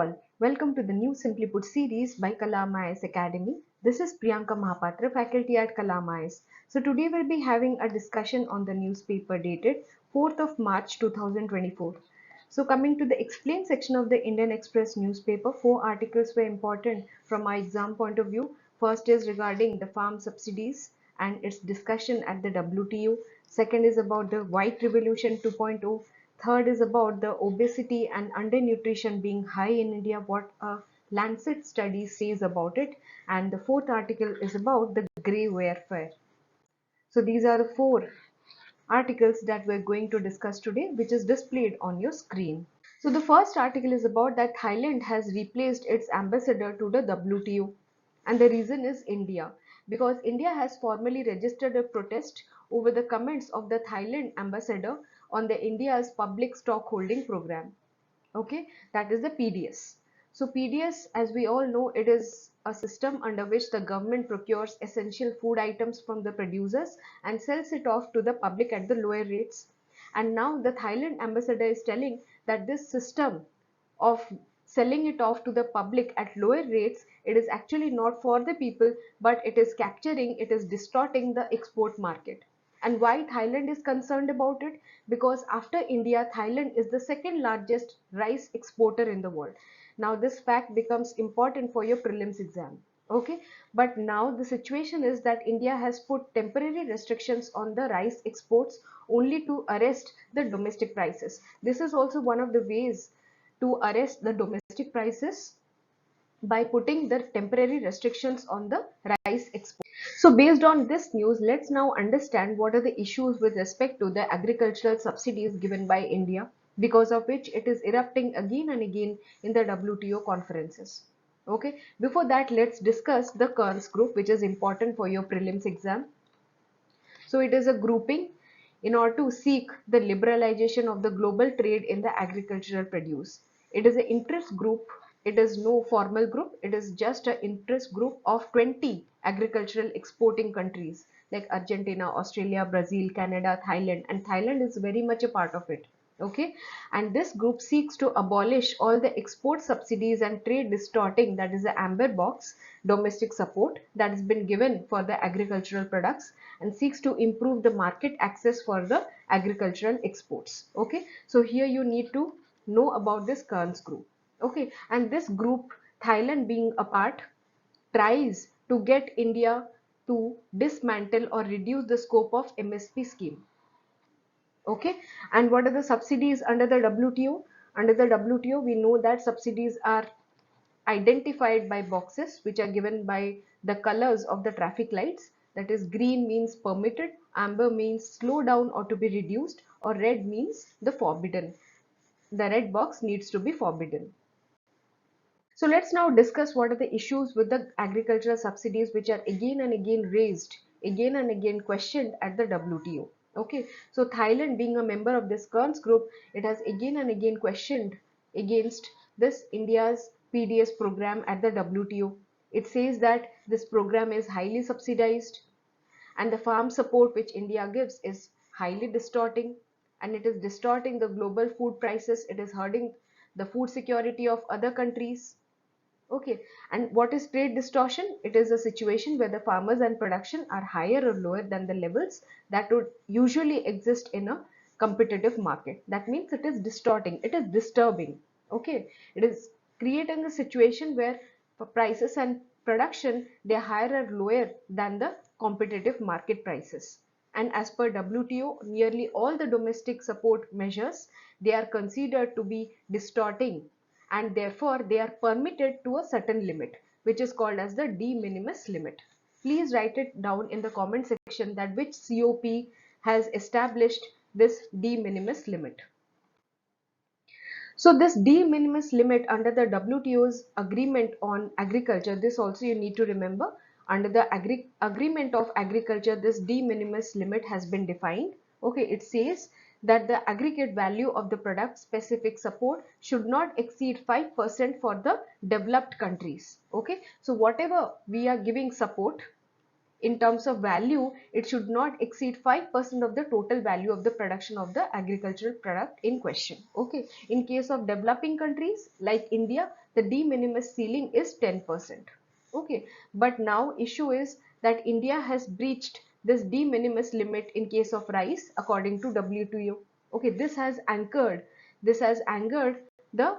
all, welcome to the new Simply Put series by Kalam Academy. This is Priyanka Mahapatra, faculty at Kalam So today we'll be having a discussion on the newspaper dated 4th of March 2024. So coming to the explain section of the Indian Express newspaper, 4 articles were important from my exam point of view. First is regarding the farm subsidies and its discussion at the WTO. Second is about the White Revolution 2.0. Third is about the obesity and undernutrition being high in India, what a Lancet study says about it. And the fourth article is about the grey warfare. So these are the 4 articles that we're going to discuss today, which is displayed on your screen. So the first article is about that Thailand has replaced its ambassador to the WTO, and the reason is India, because India has formally registered a protest over the comments of the Thailand ambassador on the India's public stock holding program. Okay, that is the PDS. So PDS, as we all know, it is a system under which the government procures essential food items from the producers and sells it off to the public at the lower rates. And now the Thailand ambassador is telling that this system of selling it off to the public at lower rates, it is actually not for the people, but it is capturing, it is distorting the export market. And why Thailand is concerned about it? Because after India, Thailand is the second largest rice exporter in the world. Now this fact becomes important for your prelims exam. Okay, but now the situation is that India has put temporary restrictions on the rice exports only to arrest the domestic prices. This is also one of the ways to arrest the domestic prices, by putting the temporary restrictions on the rice export. So based on this news, let's now understand what are the issues with respect to the agricultural subsidies given by India, because of which it is erupting again and again in the WTO conferences. Okay, before that, let's discuss the Kearns group, which is important for your prelims exam. So it is a grouping in order to seek the liberalization of the global trade in the agricultural produce. It is an interest group. It is no formal group. It is just an interest group of 20 agricultural exporting countries like Argentina, Australia, Brazil, Canada, Thailand, and Thailand is very much a part of it. Okay, and this group seeks to abolish all the export subsidies and trade distorting, that is the amber box, domestic support that has been given for the agricultural products, and seeks to improve the market access for the agricultural exports. Okay, so here you need to know about this Kearns group. Okay, and this group, Thailand being a part, tries to get India to dismantle or reduce the scope of MSP scheme. Okay, and what are the subsidies under the WTO? Under the WTO, we know that subsidies are identified by boxes which are given by the colors of the traffic lights. That is, green means permitted, amber means slow down or to be reduced, or red means the forbidden. The red box needs to be forbidden. So let's now discuss what are the issues with the agricultural subsidies which are again and again raised, again and again questioned at the WTO. Okay, so Thailand being a member of this Kearns group, it has again and again questioned against this India's PDS program at the WTO. It says that this program is highly subsidized and the farm support which India gives is highly distorting, and it is distorting the global food prices. It is hurting the food security of other countries. Okay, and what is trade distortion? It is a situation where the farmers and production are higher or lower than the levels that would usually exist in a competitive market. That means it is distorting, it is disturbing. Okay, it is creating a situation where for prices and production, they are higher or lower than the competitive market prices. And as per WTO, nearly all the domestic support measures, they are considered to be distorting, and therefore they are permitted to a certain limit, which is called as the de minimis limit. Please write it down in the comment section that which COP has established this de minimis limit. So this de minimis limit under the WTO's agreement on agriculture, this also you need to remember, under the agreement of agriculture, this de minimis limit has been defined. Okay, it says that the aggregate value of the product specific support should not exceed 5% for the developed countries. Okay, so whatever we are giving support, in terms of value, it should not exceed 5% of the total value of the production of the agricultural product in question. Okay, in case of developing countries like India, the de minimis ceiling is 10%. Okay, but now issue is that India has breached this de minimis limit in case of rice according to WTO. Okay, this has angered the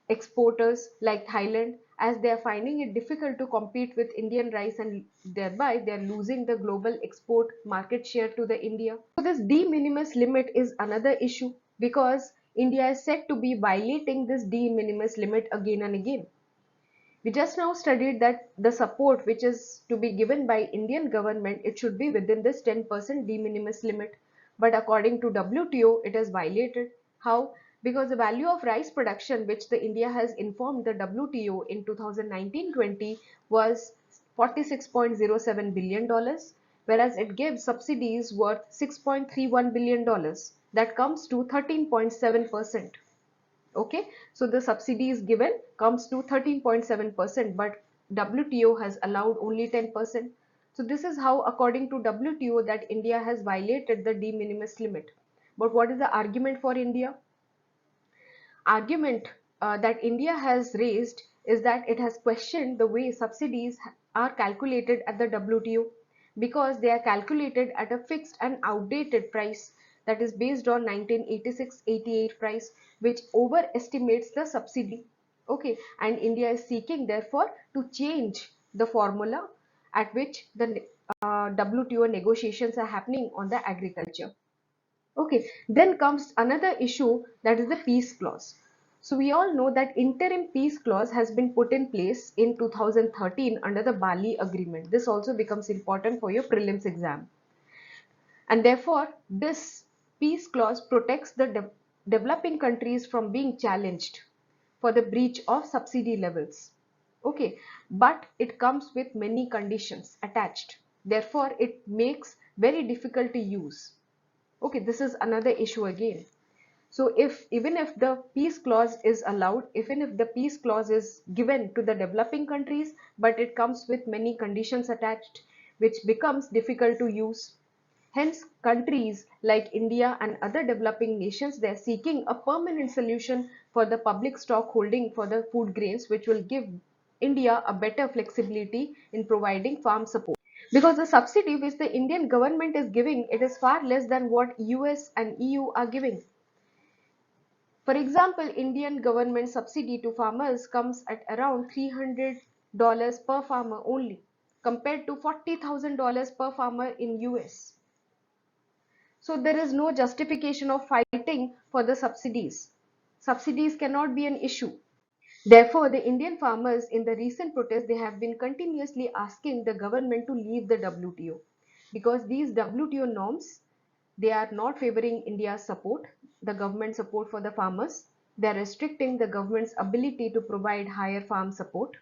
exporters like Thailand, as they are finding it difficult to compete with Indian rice, and thereby they are losing the global export market share to the India. So this de minimis limit is another issue because India is said to be violating this de minimis limit again and again. We just now studied that the support which is to be given by Indian government, it should be within this 10% de minimis limit. But according to WTO, it is violated. How? Because the value of rice production which the India has informed the WTO in 2019-20 was $46.07 billion, whereas it gives subsidies worth $6.31 billion. That comes to 13.7%. Okay, so the subsidies given comes to 13.7%, but WTO has allowed only 10%. So this is how, according to WTO, that India has violated the de minimis limit. But what is the argument for India? Argument that India has raised is that it has questioned the way subsidies are calculated at the WTO, because they are calculated at a fixed and outdated price that is based on 1986-88 price, which overestimates the subsidy. Okay, and India is seeking therefore to change the formula at which the WTO negotiations are happening on the agriculture. Okay, then comes another issue, that is the peace clause. So we all know that interim peace clause has been put in place in 2013 under the Bali Agreement. This also becomes important for your prelims exam. And therefore, this peace clause protects the developing countries from being challenged for the breach of subsidy levels. Okay, but it comes with many conditions attached. Therefore, it makes very difficult to use. Okay, this is another issue again. So if even if the peace clause is allowed, even if the peace clause is given to the developing countries, but it comes with many conditions attached, which becomes difficult to use. Hence, countries like India and other developing nations, they are seeking a permanent solution for the public stock holding for the food grains, which will give India a better flexibility in providing farm support. Because the subsidy which the Indian government is giving, it is far less than what US and EU are giving. For example, Indian government subsidy to farmers comes at around $300 per farmer only, compared to $40,000 per farmer in US. So there is no justification of fighting for the subsidies. Subsidies cannot be an issue. Therefore, the Indian farmers in the recent protests, they have been continuously asking the government to leave the WTO, because these WTO norms, they are not favoring India's support, the government support for the farmers. They are restricting the government's ability to provide higher farm support.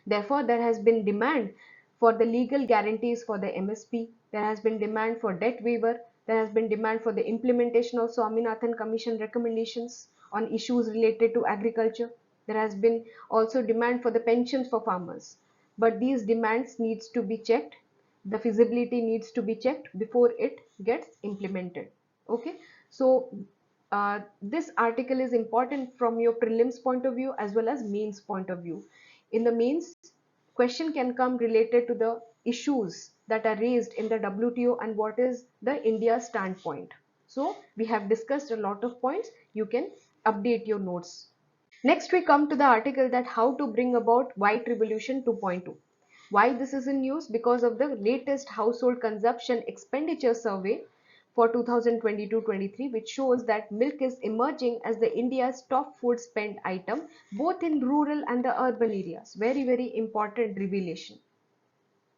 Therefore, there has been demand for the legal guarantees for the MSP. There has been demand for debt waiver. There has been demand for the implementation of Swaminathan Commission recommendations on issues related to agriculture. There has been also demand for the pensions for farmers. But these demands needs to be checked. The feasibility needs to be checked before it gets implemented. Okay, so this article is important from your prelims point of view as well as mains point of view. In the mains, question can come related to the issues that are raised in the WTO and what is the India standpoint. So we have discussed a lot of points. You can update your notes. Next, we come to the article that how to bring about White Revolution 2.2. Why this is in news? Because of the latest household consumption expenditure survey for 2022-23, which shows that milk is emerging as the India's top food spend item, both in rural and the urban areas. Very, very important revelation.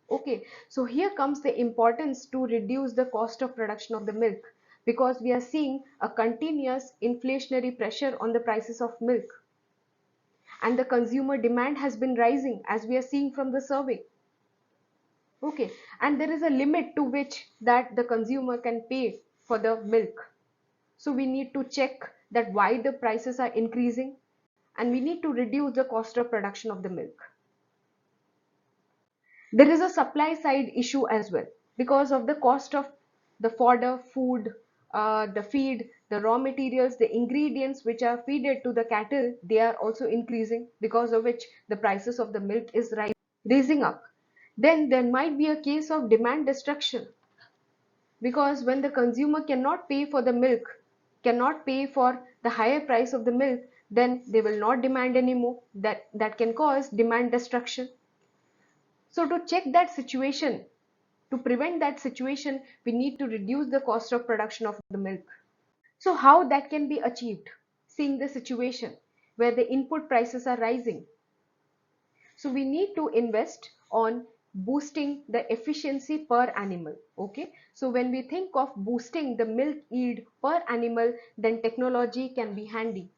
Okay, so here comes the importance to reduce the cost of production of the milk, because we are seeing a continuous inflationary pressure on the prices of milk, and the consumer demand has been rising as we are seeing from the survey. Okay, and there is a limit to which that the consumer can pay for the milk. So we need to check that why the prices are increasing, and we need to reduce the cost of production of the milk. There is a supply side issue as well, because of the cost of the fodder, food, the feed, the raw materials, the ingredients which are fed to the cattle, they are also increasing, because of which the prices of the milk is rising up. Then there might be a case of demand destruction, because when the consumer cannot pay for the milk, cannot pay for the higher price of the milk, then they will not demand anymore. That can cause demand destruction. So to check that situation, to prevent that situation, we need to reduce the cost of production of the milk. So how that can be achieved? Seeing the situation where the input prices are rising. So we need to invest on boosting the efficiency per animal. Okay. So when we think of boosting the milk yield per animal, then technology can be handy.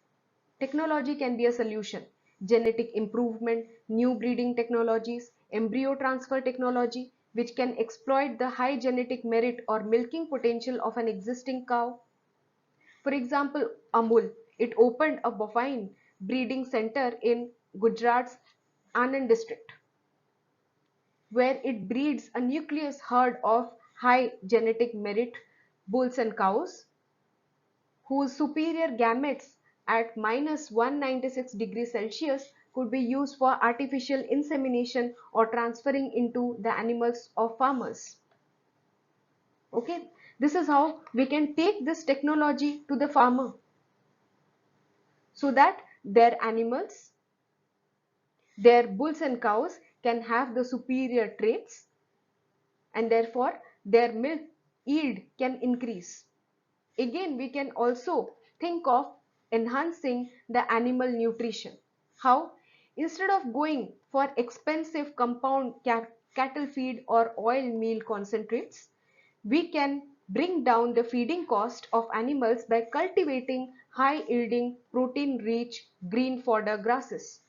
Technology can be a solution. Genetic improvement, new breeding technologies, embryo transfer technology, which can exploit the high genetic merit or milking potential of an existing cow. For example, Amul, it opened a bovine breeding center in Gujarat's Anand district, where it breeds a nucleus herd of high genetic merit bulls and cows whose superior gametes at minus 196 degrees Celsius could be used for artificial insemination or transferring into the animals of farmers. Okay, this is how we can take this technology to the farmer, so that their animals, their bulls and cows, can have the superior traits, and therefore their milk yield can increase. Again, we can also think of enhancing the animal nutrition. How? Instead of going for expensive compound cattle feed or oil meal concentrates, we can bring down the feeding cost of animals by cultivating high yielding protein rich green fodder grasses.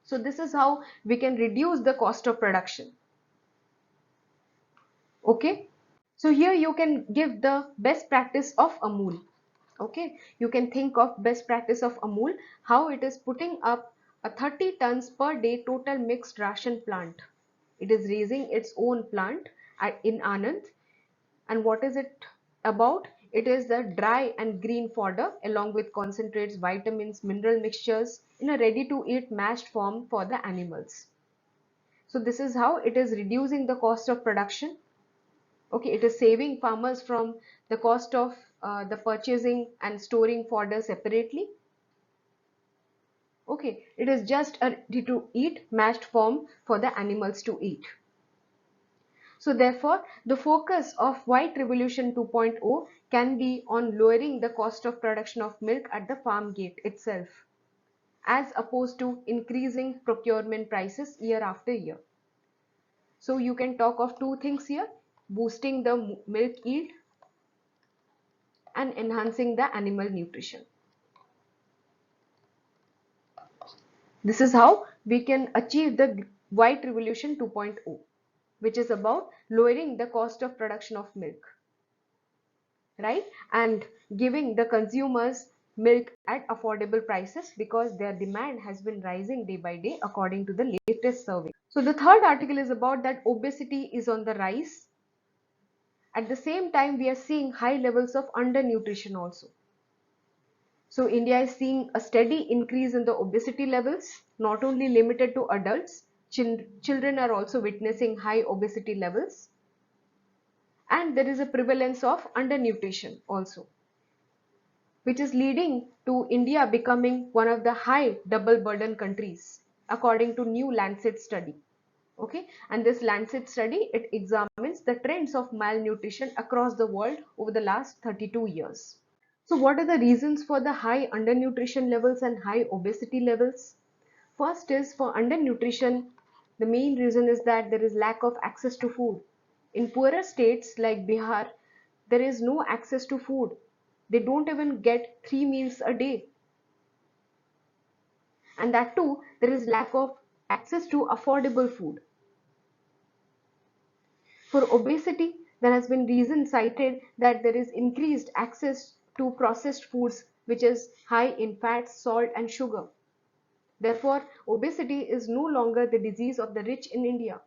So this is how we can reduce the cost of production. Okay. So here you can give the best practice of Amul. Okay, you can think of best practice of Amul, how it is putting up a 30 tons per day total mixed ration plant. It is raising its own plant in Anand. And what is it about? It is the dry and green fodder along with concentrates, vitamins, mineral mixtures in a ready to eat mashed form for the animals. So this is how it is reducing the cost of production. Okay, it is saving farmers from the cost of the purchasing and storing fodder separately. Okay, it is just a ready to eat mashed form for the animals to eat. So therefore, the focus of White Revolution 2.0 can be on lowering the cost of production of milk at the farm gate itself, as opposed to increasing procurement prices year after year. So you can talk of two things here: boosting the milk yield and enhancing the animal nutrition. This is how we can achieve the White Revolution 2.0, which is about lowering the cost of production of milk, right? And giving the consumers milk at affordable prices, because their demand has been rising day by day according to the latest survey. So the third article is about that obesity is on the rise. At the same time, we are seeing high levels of undernutrition also. So India is seeing a steady increase in the obesity levels, not only limited to adults, children are also witnessing high obesity levels. And there is a prevalence of undernutrition also, which is leading to India becoming one of the high double burden countries, according to new Lancet study. Okay, and this Lancet study, it examines the trends of malnutrition across the world over the last 32 years. So what are the reasons for the high undernutrition levels and high obesity levels? First is, for undernutrition, the main reason is that there is lack of access to food. In poorer states like Bihar, there is no access to food. They don't even get 3 meals a day. And that too, there is lack of access to affordable food. For obesity, there has been reason cited that there is increased access to processed foods, which is high in fat, salt and sugar. Therefore, obesity is no longer the disease of the rich in India,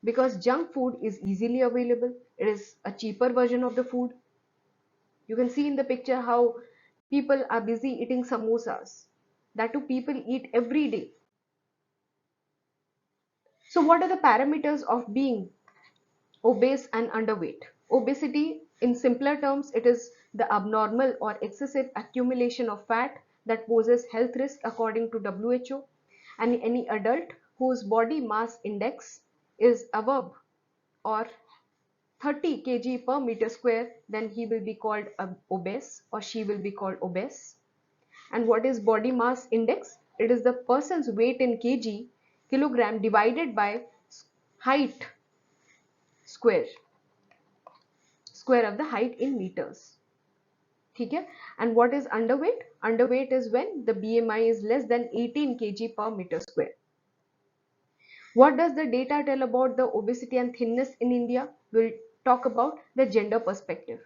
because junk food is easily available. It is a cheaper version of the food. You can see in the picture how people are busy eating samosas. That too, people eat every day. So what are the parameters of being obese and underweight? Obesity, in simpler terms, it is the abnormal or excessive accumulation of fat that poses health risk according to WHO. And any adult whose body mass index is above or 30 kg per meter square, then he will be called obese or she will be called obese. And what is body mass index? It is the person's weight in kilogram divided by height square of the height in meters. Okay? And what is underweight? Underweight is when the BMI is less than 18 kg per meter square. What does the data tell about the obesity and thinness in India? We'll talk about the gender perspective.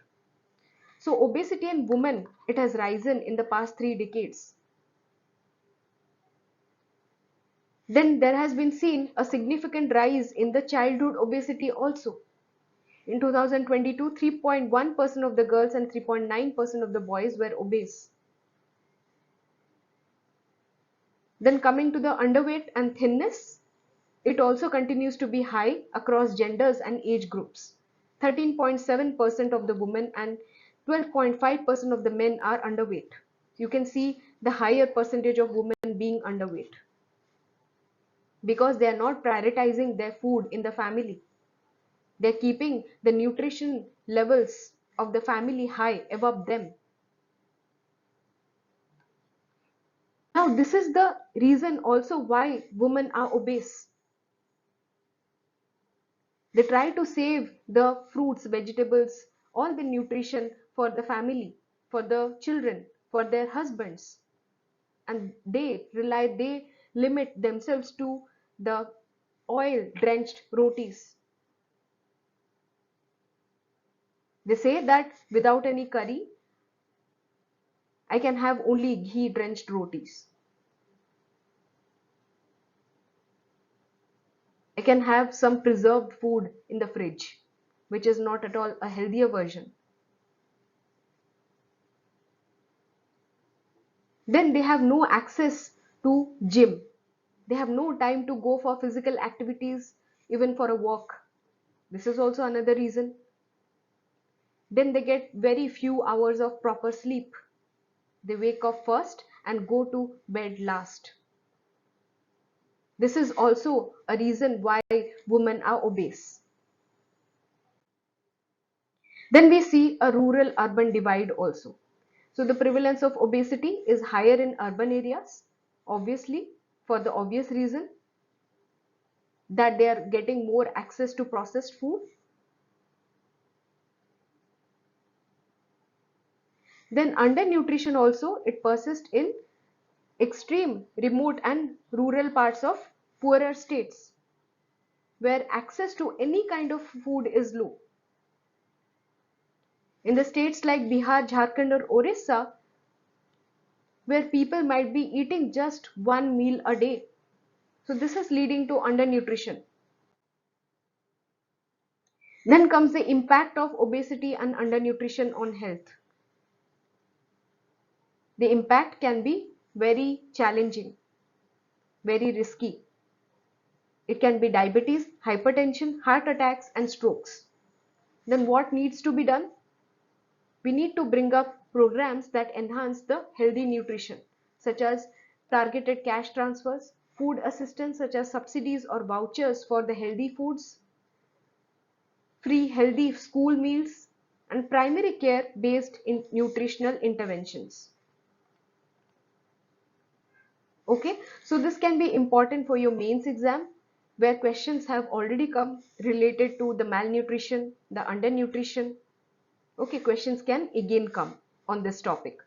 So obesity in women, it has risen in the past 3 decades. Then there has been seen a significant rise in the childhood obesity also. In 2022, 3.1% of the girls and 3.9% of the boys were obese. Then coming to the underweight and thinness, it also continues to be high across genders and age groups. 13.7% of the women and 12.5% of the men are underweight. You can see the higher percentage of women being underweight because they are not prioritizing their food in the family. They're keeping the nutrition levels of the family high above them. Now, this is the reason also why women are obese. They try to save the fruits, vegetables, all the nutrition for the family, for the children, for their husbands. And they limit themselves to the oil drenched rotis. They say that without any curry, I can have only ghee drenched rotis. I can have some preserved food in the fridge, which is not at all a healthier version. Then they have no access to gym. They have no time to go for physical activities, even for a walk. This is also another reason. Then they get very few hours of proper sleep. They wake up first and go to bed last. This is also a reason why women are obese. Then we see a rural-urban divide also. So the prevalence of obesity is higher in urban areas, obviously, for the obvious reason that they are getting more access to processed food. Then undernutrition also, it persists in extreme, remote and rural parts of poorer states where access to any kind of food is low. In the states like Bihar, Jharkhand or Orissa, where people might be eating just one meal a day. So this is leading to undernutrition. Then comes the impact of obesity and undernutrition on health. The impact can be very challenging, very risky. It can be diabetes, hypertension, heart attacks and strokes. Then what needs to be done? We need to bring up programs that enhance the healthy nutrition, such as targeted cash transfers, food assistance such as subsidies or vouchers for the healthy foods, free healthy school meals, and primary care based in nutritional interventions. Okay, so this can be important for your mains exam where questions have already come related to the malnutrition, the undernutrition. Okay, questions can again come on this topic.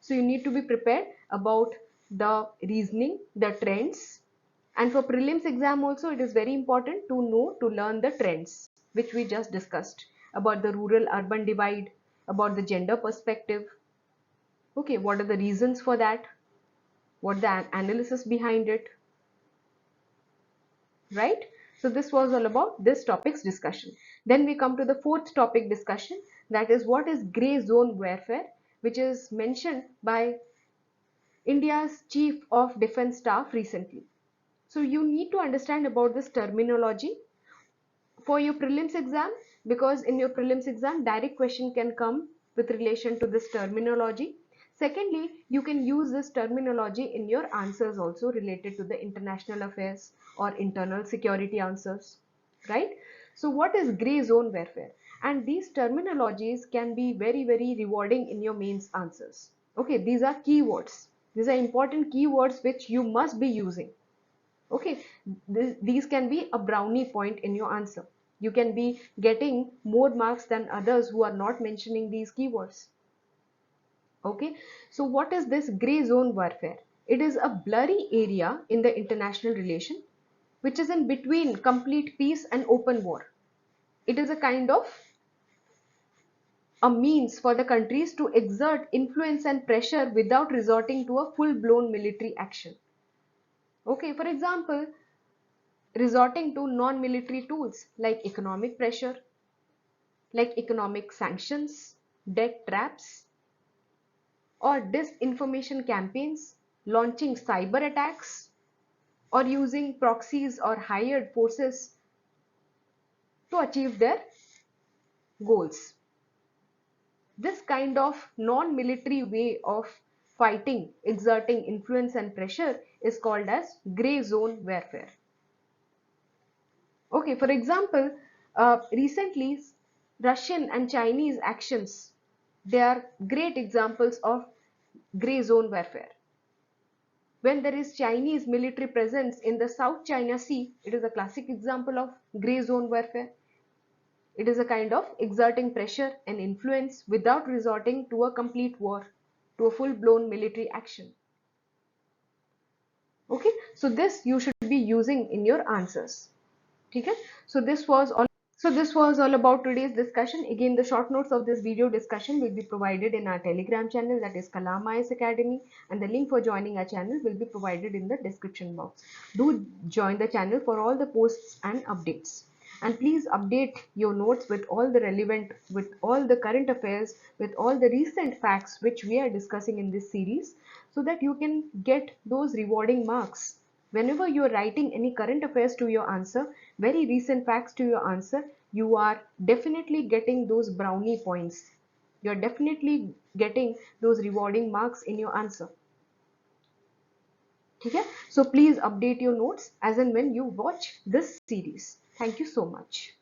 So you need to be prepared about the reasoning, the trends, and for prelims exam also it is very important to learn the trends which we just discussed about the rural urban divide, about the gender perspective. Okay, what are the reasons for that? What the analysis behind it? Right? So this was all about this topic's discussion. Then we come to the fourth topic discussion, that is what is grey zone warfare, which is mentioned by India's Chief of Defence Staff recently. So you need to understand about this terminology for your prelims exam, because in your prelims exam direct question can come with relation to this terminology. Secondly, you can use this terminology in your answers also related to the international affairs or internal security answers, right? So what is grey zone warfare? And these terminologies can be very rewarding in your mains answers. Okay, these are keywords. These are important keywords which you must be using. Okay, these can be a brownie point in your answer. You can be getting more marks than others who are not mentioning these keywords. Okay, so what is this gray zone warfare? It is a blurry area in the international relation which is in between complete peace and open war. It is a kind of a means for the countries to exert influence and pressure without resorting to a full-blown military action. Okay, for example, resorting to non-military tools like economic pressure, like economic sanctions, debt traps, or disinformation campaigns, launching cyber attacks, or using proxies or hired forces to achieve their goals. This kind of non-military way of fighting, exerting influence and pressure is called as grey zone warfare. Okay, for example, recently Russian and Chinese actions, they are great examples of grey zone warfare. When there is Chinese military presence in the South China Sea, it is a classic example of grey zone warfare. It is a kind of exerting pressure and influence without resorting to a complete war, to a full-blown military action. Okay, so this you should be using in your answers. Okay, so this was all about today's discussion. Again, the short notes of this video discussion will be provided in our Telegram channel, that is Kalama Academy, and the link for joining our channel will be provided in the description box. Do join the channel for all the posts and updates. And please update your notes with all the relevant, with all the current affairs, with all the recent facts which we are discussing in this series, so that you can get those rewarding marks. Whenever you are writing any current affairs to your answer, very recent facts to your answer, you are definitely getting those brownie points. You are definitely getting those rewarding marks in your answer. Okay? So please update your notes as and when you watch this series. Thank you so much.